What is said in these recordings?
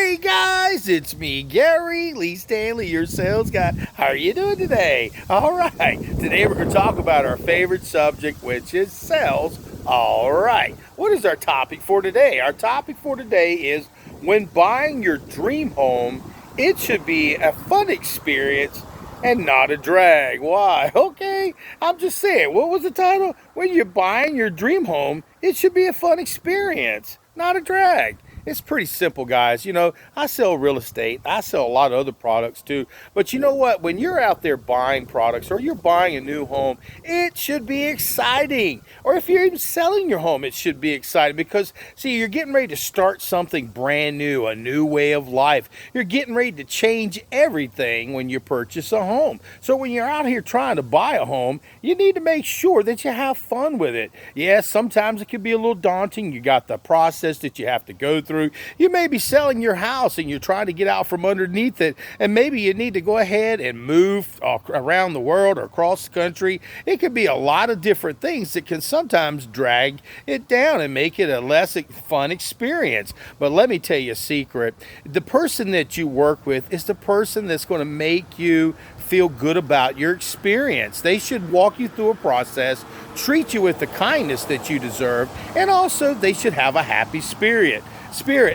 Hey guys, it's me, Gary Lee Stanley, your sales guy. How are you doing today? All right, today we're going to talk about our favorite subject, which is sales. All right, what is our topic for today? Our topic for today is when buying your dream home, it should be a fun experience and not a drag. Why? Okay, I'm just saying, what was the title? When you're buying your dream home, it should be a fun experience, not a drag. It's pretty simple, guys. I sell real estate. I sell a lot of other products too. But you know what? When you're out there buying products or you're buying a new home, it should be exciting. Or if you're even selling your home, it should be exciting because, see, you're getting ready to start something brand new, a new way of life. You're getting ready to change everything when you purchase a home. So when you're out here trying to buy a home, you need to make sure that you have fun with it. Yes, sometimes it can be a little daunting. You got the process that you have to go through. You may be selling your house and you're trying to get out from underneath it, and maybe you need to go ahead and move around the world or across the country. It could be a lot of different things that can sometimes drag it down and make it a less fun experience. But let me tell you a secret. The person that you work with is the person that's going to make you feel good about your experience. They should walk you through a process, treat you with the kindness that you deserve, and also they should have a happy spirit,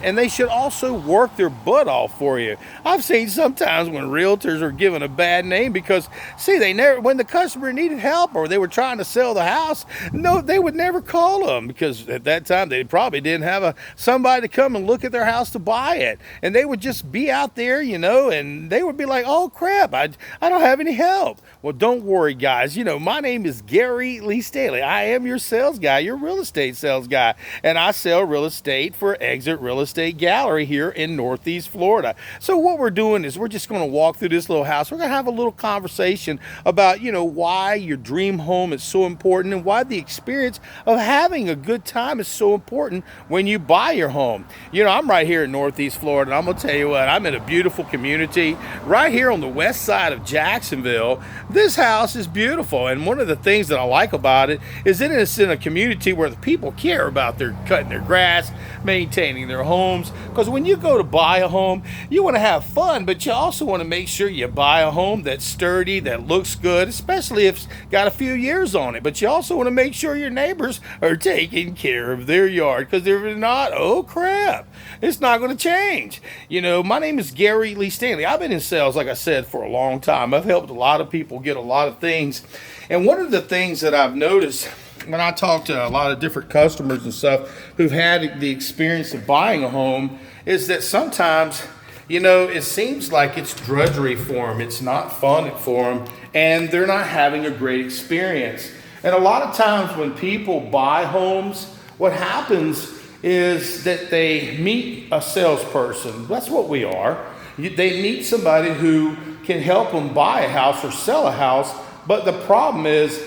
and they should also work their butt off for you. I've seen sometimes when realtors are given a bad name because, see, they never, when the customer needed help or they were trying to sell the house, no, they would never call them because at that time they probably didn't have somebody to come and look at their house to buy it, and they would just be out there, and they would be like, oh crap, I don't have any help. Well, don't worry, guys. My name is Gary Lee Stanley. I am your sales guy, your real estate sales guy, and I sell real estate for Exit Real Estate Gallery here in Northeast Florida. So what we're doing is we're just going to walk through this little house. We're going to have a little conversation about, why your dream home is so important and why the experience of having a good time is so important when you buy your home. I'm right here in Northeast Florida, and I'm going to tell you what, I'm in a beautiful community right here on the west side of Jacksonville. This house is beautiful, and one of the things that I like about it is that it's in a community where the people care about their cutting their grass, maintaining their homes. Because when you go to buy a home, you want to have fun, but you also want to make sure you buy a home that's sturdy, that looks good, especially if it's got a few years on it. But you also want to make sure your neighbors are taking care of their yard, because if they're not, oh crap, it's not going to change. My name is Gary Lee Stanley. I've been in sales, like I said, for a long time. I've helped a lot of people get a lot of things. And one of the things that I've noticed when I talk to a lot of different customers and stuff who've had the experience of buying a home is that sometimes, it seems like it's drudgery for them. It's not fun for them, and they're not having a great experience. And a lot of times when people buy homes, what happens is that they meet a salesperson. That's what we are. They meet somebody who can help them buy a house or sell a house, but the problem is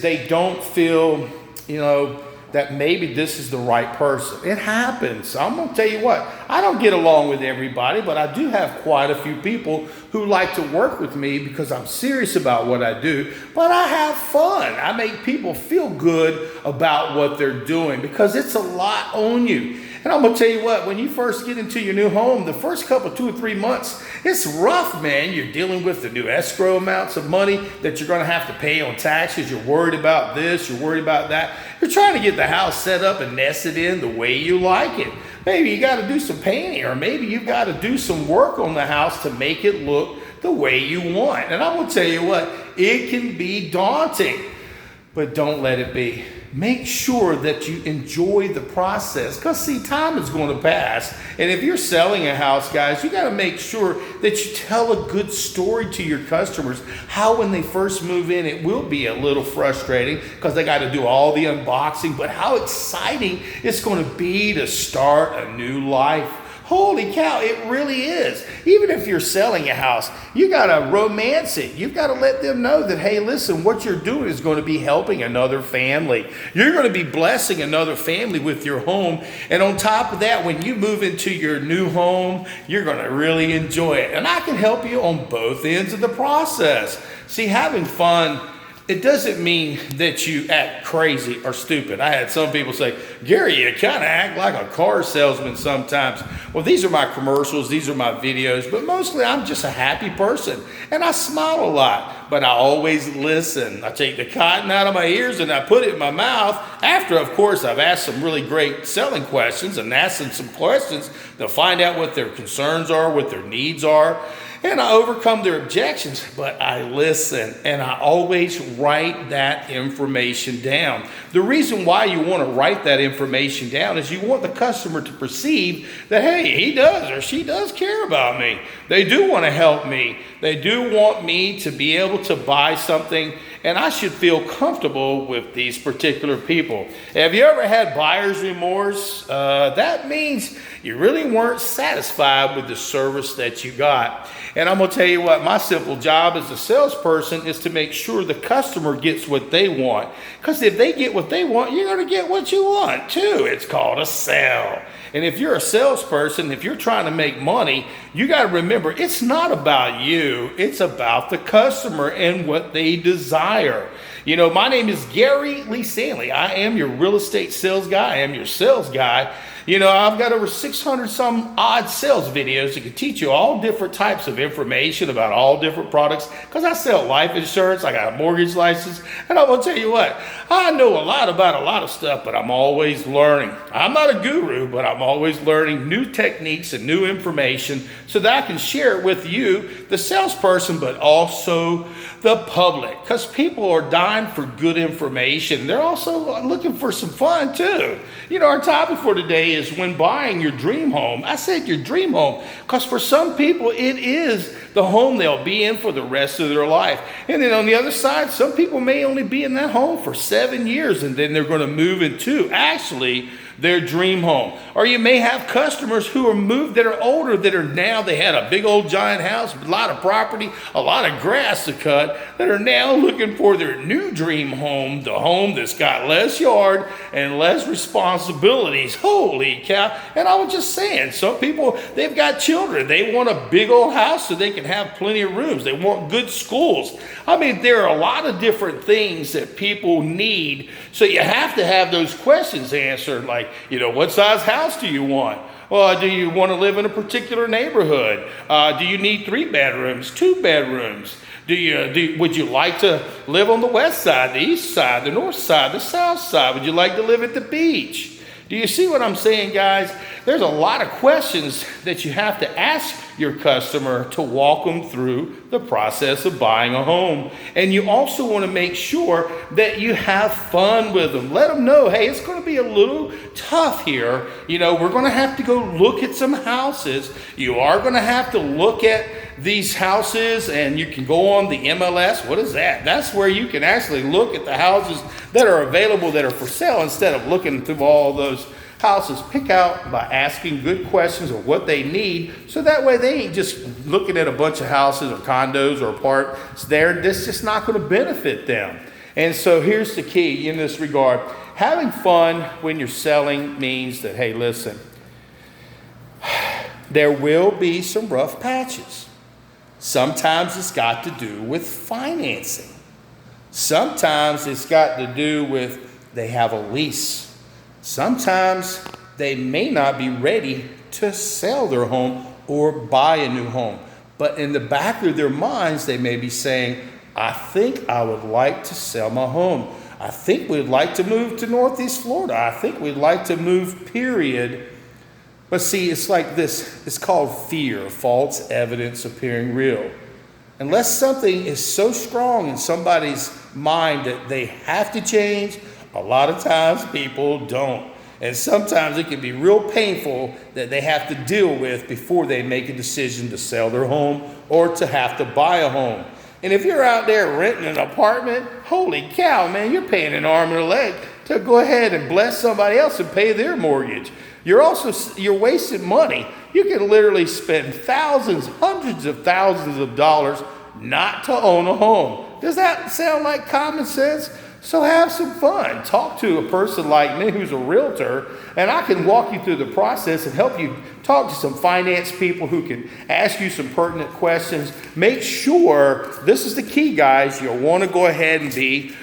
they don't feel, that maybe this is the right person. It happens. I'm going to tell you what, I don't get along with everybody, but I do have quite a few people who like to work with me because I'm serious about what I do, but I have fun. I make people feel good about what they're doing because it's a lot on you. And I'm going to tell you what, when you first get into your new home, the first couple, 2 or 3 months, it's rough, man. You're dealing with the new escrow amounts of money that you're going to have to pay on taxes. You're worried about this, you're worried about that. You're trying to get the house set up and nested in the way you like it. Maybe you got to do some painting, or maybe you've got to do some work on the house to make it look the way you want. And I'm going to tell you what, it can be daunting, but don't let it be. Make sure that you enjoy the process, because see, time is going to pass. And if you're selling a house, guys, you got to make sure that you tell a good story to your customers. How when they first move in, it will be a little frustrating because they got to do all the unboxing, but how exciting it's going to be to start a new life. Holy cow, it really is. Even if you're selling a house, you got to romance it. You've got to let them know that, hey, listen, what you're doing is going to be helping another family. You're going to be blessing another family with your home. And on top of that, when you move into your new home, you're going to really enjoy it. And I can help you on both ends of the process. See, having fun it doesn't mean that you act crazy or stupid. I had some people say, Gary, you kind of act like a car salesman sometimes. Well, these are my commercials, these are my videos, but mostly I'm just a happy person and I smile a lot, but I always listen. I take the cotton out of my ears and I put it in my mouth after, of course, I've asked some really great selling questions and asked them some questions to find out what their concerns are, what their needs are. And I overcome their objections, but I listen and I always write that information down. The reason why you want to write that information down is you want the customer to perceive that, hey, he does or she does care about me. They do want to help me. They do want me to be able to buy something, and I should feel comfortable with these particular people. Have you ever had buyer's remorse? That means you really weren't satisfied with the service that you got. And I'm going to tell you what, my simple job as a salesperson is to make sure the customer gets what they want. Because if they get what they want, you're going to get what you want too. It's called a sale. And if you're a salesperson, if you're trying to make money, you got to remember, it's not about you. It's about the customer and what they desire. You know, my name is Gary Lee Stanley. I am your real estate sales guy. I am your sales guy. You know, I've got over 600 some odd sales videos that can teach you all different types of information about all different products, because I sell life insurance, I got a mortgage license, and I'm going to tell you what, I know a lot about a lot of stuff, but I'm always learning. I'm not a guru, but I'm always learning new techniques and new information so that I can share it with you, the salesperson, but also the public, because people are dying for good information. They're also looking for some fun too. You know, our topic for today is when buying your dream home. I said your dream home because for some people it is the home they'll be in for the rest of their life. And then on the other side, some people may only be in that home for 7 years and then they're going to move into actually their dream home. Or you may have customers who are moved that are older, that are now, they had a big old giant house, a lot of property, a lot of grass to cut, that are now looking for their new dream home, the home that's got less yard and less responsibilities. Holy cow. And I was just saying, some people, they've got children. They want a big old house so they can have plenty of rooms. They want good schools. I mean, there are a lot of different things that people need. So you have to have those questions answered, like, you know, what size house do you want? Well, do you want to live in a particular neighborhood? Do you need 3 bedrooms, 2 bedrooms? Would you like to live on the west side, the east side, the north side, the south side? Would you like to live at the beach? Do you see what I'm saying, guys? There's a lot of questions that you have to ask your customer to walk them through the process of buying a home. And you also want to make sure that you have fun with them. Let them know, hey, it's going to be a little tough here. You know, we're going to have to go look at some houses. You are going to have to look at these houses, and you can go on the MLS. What is that? That's where you can actually look at the houses that are available that are for sale instead of looking through all those houses. Pick out by asking good questions of what they need, so that way they ain't just looking at a bunch of houses or condos or apartments there. That's just not going to benefit them. And so here's the key in this regard. Having fun when you're selling means that, hey, listen, there will be some rough patches. Sometimes it's got to do with financing. Sometimes it's got to do with they have a lease. Sometimes they may not be ready to sell their home or buy a new home. But in the back of their minds, they may be saying, I think I would like to sell my home. I think we'd like to move to Northeast Florida. I think we'd like to move, period. But see, it's like this. It's called fear, false evidence appearing real. Unless something is so strong in somebody's mind that they have to change, a lot of times people don't. And sometimes it can be real painful that they have to deal with before they make a decision to sell their home or to have to buy a home. And if you're out there renting an apartment, holy cow, man, you're paying an arm and a leg to go ahead and bless somebody else and pay their mortgage. You're wasting money. You can literally spend thousands, hundreds of thousands of dollars not to own a home. Does that sound like common sense? So have some fun. Talk to a person like me who's a realtor, and I can walk you through the process and help you talk to some finance people who can ask you some pertinent questions. Make sure, this is the key, guys, you'll want to go ahead and be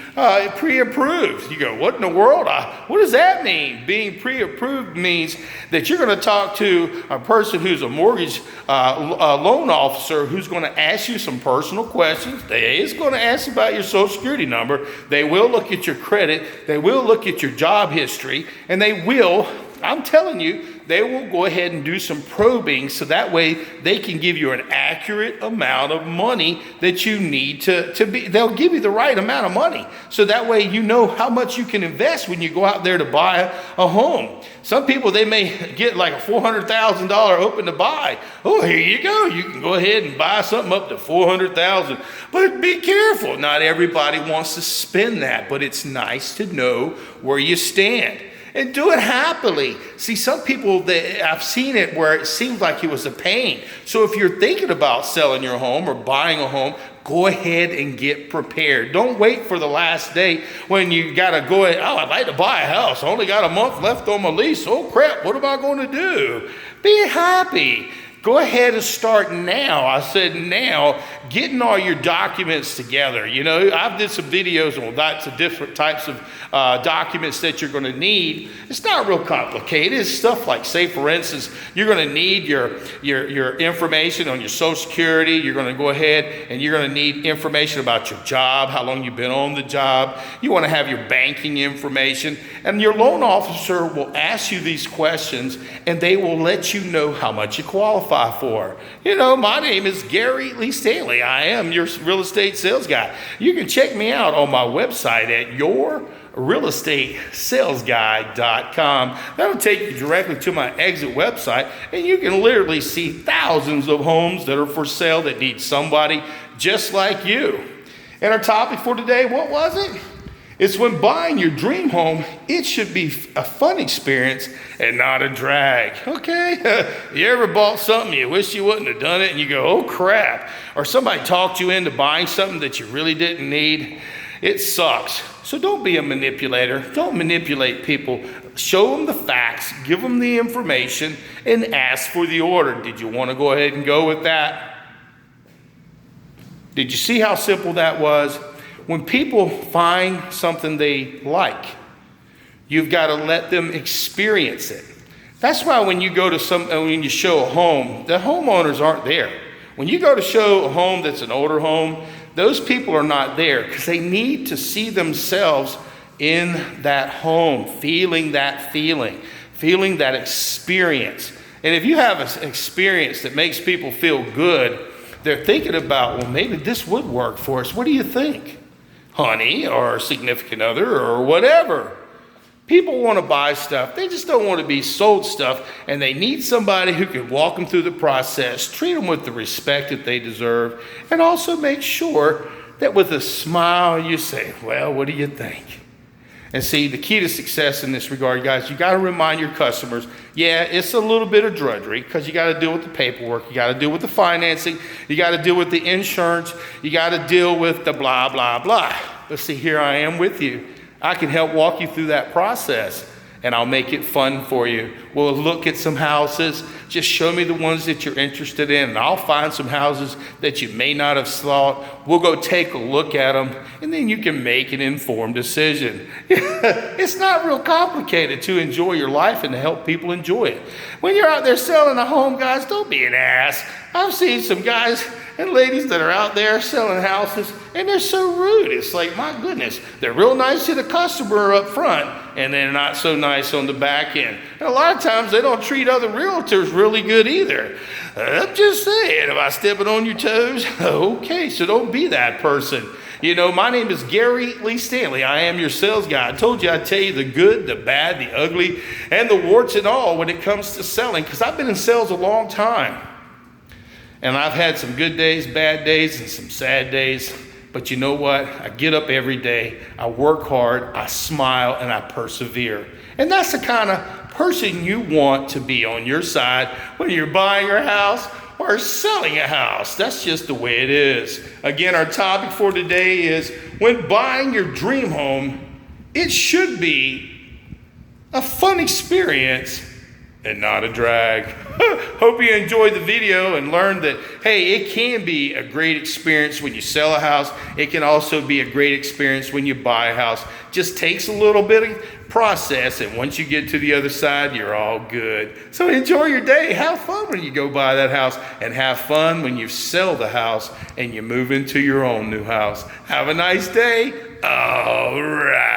pre-approved. You go, what in the world? What does that mean? Being pre-approved means that you're going to talk to a person who's a mortgage loan officer who's going to ask you some personal questions. They is going to ask about your social security number. They will look at your credit. They will look at your job history. And they will, I'm telling you, they will go ahead and do some probing so that way they can give you an accurate amount of money that you need to be. They'll give you the right amount of money so that way you know how much you can invest when you go out there to buy a home. Some people, they may get like a $400,000 open to buy. Oh, here you go. You can go ahead and buy something up to $400,000. But be careful. Not everybody wants to spend that, but it's nice to know where you stand. And do it happily. See, some people, I've seen it where it seems like it was a pain. So if you're thinking about selling your home or buying a home, go ahead and get prepared. Don't wait for the last day when you got to go ahead. Oh, I'd like to buy a house. I only got a month left on my lease. Oh, crap. What am I going to do? Be happy. Go ahead and start now. I said now, getting all your documents together. You know, I've did some videos on lots of different types of documents that you're going to need. It's not real complicated. It's stuff like, say, for instance, you're going to need your information on your Social Security. You're going to go ahead and you're going to need information about your job, how long you've been on the job. You want to have your banking information. And your loan officer will ask you these questions, and they will let you know how much you qualify for. You know, my name is Gary Lee Stanley. I am your real estate sales guy. You can check me out on my website at yourrealestatesalesguy.com. That'll take you directly to my exit website, and you can literally see thousands of homes that are for sale that need somebody just like you. And our topic for today, what was it? It's when buying your dream home, it should be a fun experience and not a drag. Okay? You ever bought something you wish you wouldn't have done it and you go, oh crap. Or somebody talked you into buying something that you really didn't need. It sucks. So don't be a manipulator. Don't manipulate people. Show them the facts, give them the information, and ask for the order. Did you want to go ahead and go with that? Did you see how simple that was? When people find something they like, you've got to let them experience it. That's why when you go to when you show a home, the homeowners aren't there. When you go to show a home that's an older home, those people are not there because they need to see themselves in that home, feeling that feeling, feeling that experience. And if you have an experience that makes people feel good, they're thinking about, well, maybe this would work for us. What do you think? Honey or significant other or whatever. People want to buy stuff. They just don't want to be sold stuff, and they need somebody who can walk them through the process, treat them with the respect that they deserve, and also make sure that with a smile you say, well, what do you think? And see, the key to success in this regard, guys, you got to remind your customers, yeah, it's a little bit of drudgery because you got to deal with the paperwork, you got to deal with the financing, you got to deal with the insurance, you got to deal with the blah, blah, blah. But see, here I am with you. I can help walk you through that process, and I'll make it fun for you. We'll look at some houses. Just show me the ones that you're interested in, and I'll find some houses that you may not have thought. We'll go take a look at them, and then you can make an informed decision. It's not real complicated to enjoy your life and to help people enjoy it. When you're out there selling a home, guys, don't be an ass. I've seen some guys and ladies that are out there selling houses, and they're so rude. It's like, my goodness, they're real nice to the customer up front, and they're not so nice on the back end. And a lot of times they don't treat other realtors really good either. I'm just saying, am I stepping on your toes? Okay, so don't be that person. You know, my name is Gary Lee Stanley. I am your sales guy. I told you I'd tell you the good, the bad, the ugly, and the warts and all when it comes to selling, because I've been in sales a long time. And I've had some good days, bad days, and some sad days. But you know what? I get up every day, I work hard, I smile, and I persevere. And that's the kind of person you want to be on your side when you're buying your house, or or selling a house. That's just the way it is. Again, our topic for today is when buying your dream home, it should be a fun experience and not a drag. Hope you enjoyed the video and learned that, hey, it can be a great experience when you sell a house. It can also be a great experience when you buy a house. Just takes a little bit of process, and once you get to the other side, you're all good. So enjoy your day. Have fun when you go buy that house, and have fun when you sell the house and you move into your own new house. Have a nice day. All right.